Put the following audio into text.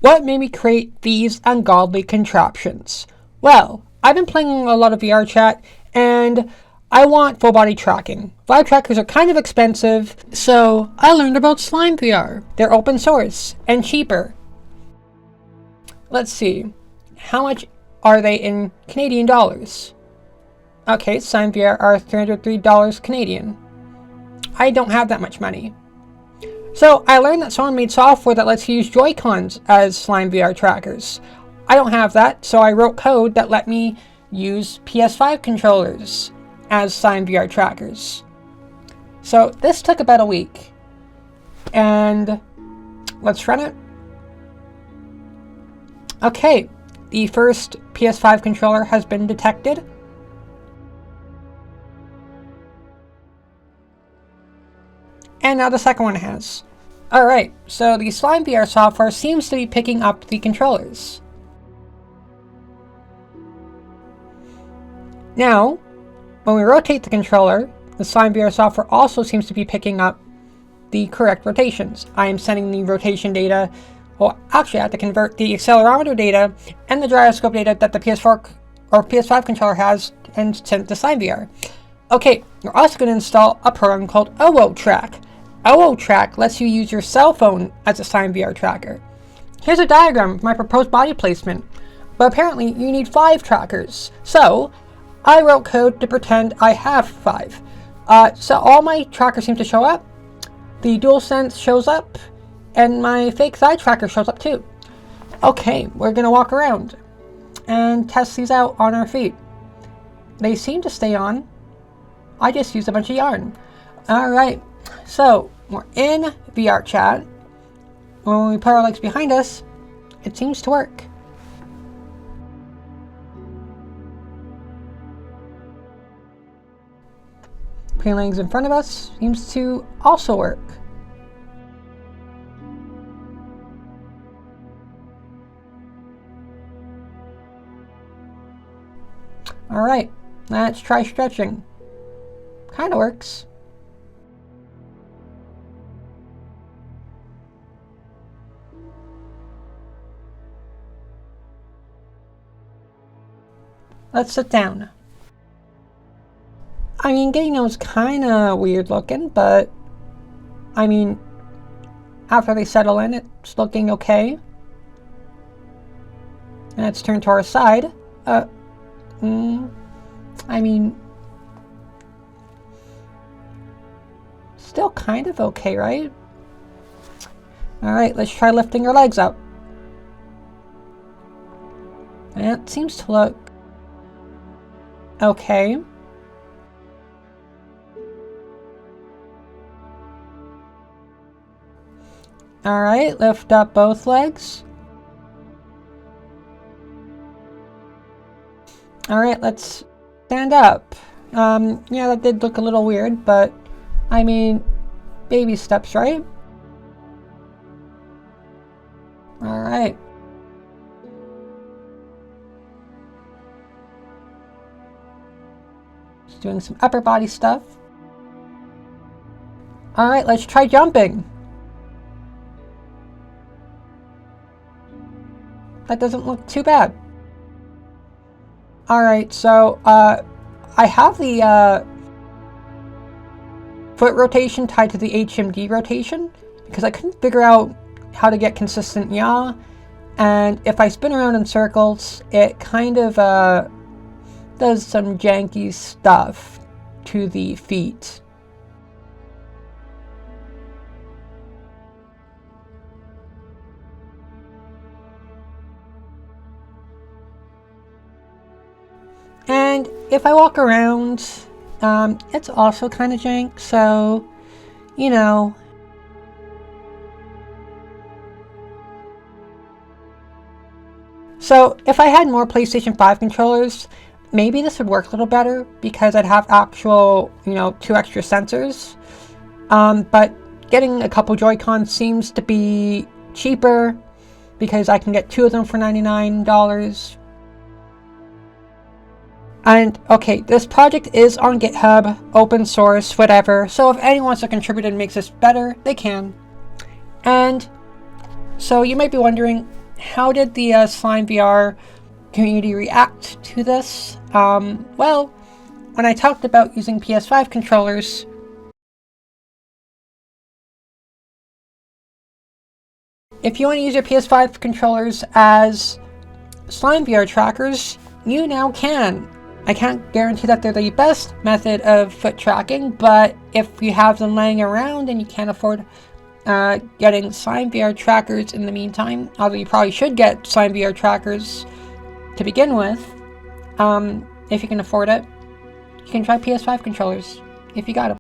What made me create these ungodly contraptions? Well, I've been playing a lot of VR chat, and I want full body tracking. Vive trackers are kind of expensive, so I learned about SlimeVR. They're open source and cheaper. Let's see, how much are they in Canadian dollars? Okay, SlimeVR are $303 Canadian. I don't have that much money. So I learned that someone made software that lets you use Joy-Cons as SlimeVR trackers. I don't have that, so I wrote code that let me use PS5 controllers as SlimeVR trackers. So this took about a week. And let's run it. Okay, the first PS5 controller has been detected. And now the second one has. Alright, so the SlimeVR software seems to be picking up the controllers. Now, when we rotate the controller, the SlimeVR software also seems to be picking up the correct rotations. I am sending the rotation data, well actually I have to convert the accelerometer data and the gyroscope data that the PS4 or PS5 controller has and send it to SlimeVR. Okay, we're also going to install a program called OOTrack. OOTrack lets you use your cell phone as a SlimeVR tracker. Here's a diagram of my proposed body placement, but apparently you need 5 trackers. So I wrote code to pretend I have 5. So all my trackers seem to show up, the DualSense shows up, and my fake thigh tracker shows up too. Okay, we're gonna walk around and test these out on our feet. They seem to stay on. I just used a bunch of yarn. Alright, so we're in VR chat. When we put our legs behind us, it seems to work. Putting legs in front of us seems to also work. Alright, let's try stretching. Kinda works. Let's sit down. I mean, getting those kinda weird looking, but I mean, after they settle in, it's looking okay. And let's turn to our side. I mean, still kind of okay, right? Alright, let's try lifting our legs up. And it seems to look okay. Alright, lift up both legs. Alright, let's stand up. Yeah, that did look a little weird, but I mean, baby steps, right? Alright. Just doing some upper body stuff. Alright, let's try jumping. That doesn't look too bad. Alright, so I have the foot rotation tied to the HMD rotation because I couldn't figure out how to get consistent yaw, and if I spin around in circles it kind of does some janky stuff to the feet. And if I walk around, it's also kind of jank, so, you know. So, if I had more PlayStation 5 controllers, maybe this would work a little better, because I'd have actual, 2 extra sensors. But getting a couple Joy-Cons seems to be cheaper, because I can get 2 of them for $99. And, okay, this project is on GitHub, open source, whatever, so if anyone wants to contribute and makes this better, they can. And, so you might be wondering, how did the SlimeVR community react to this? Well, when I talked about using PS5 controllers, if you want to use your PS5 controllers as SlimeVR trackers, you now can. I can't guarantee that they're the best method of foot tracking, but if you have them laying around and you can't afford getting SlimeVR trackers in the meantime, although you probably should get SlimeVR trackers to begin with, if you can afford it, you can try PS5 controllers if you got them.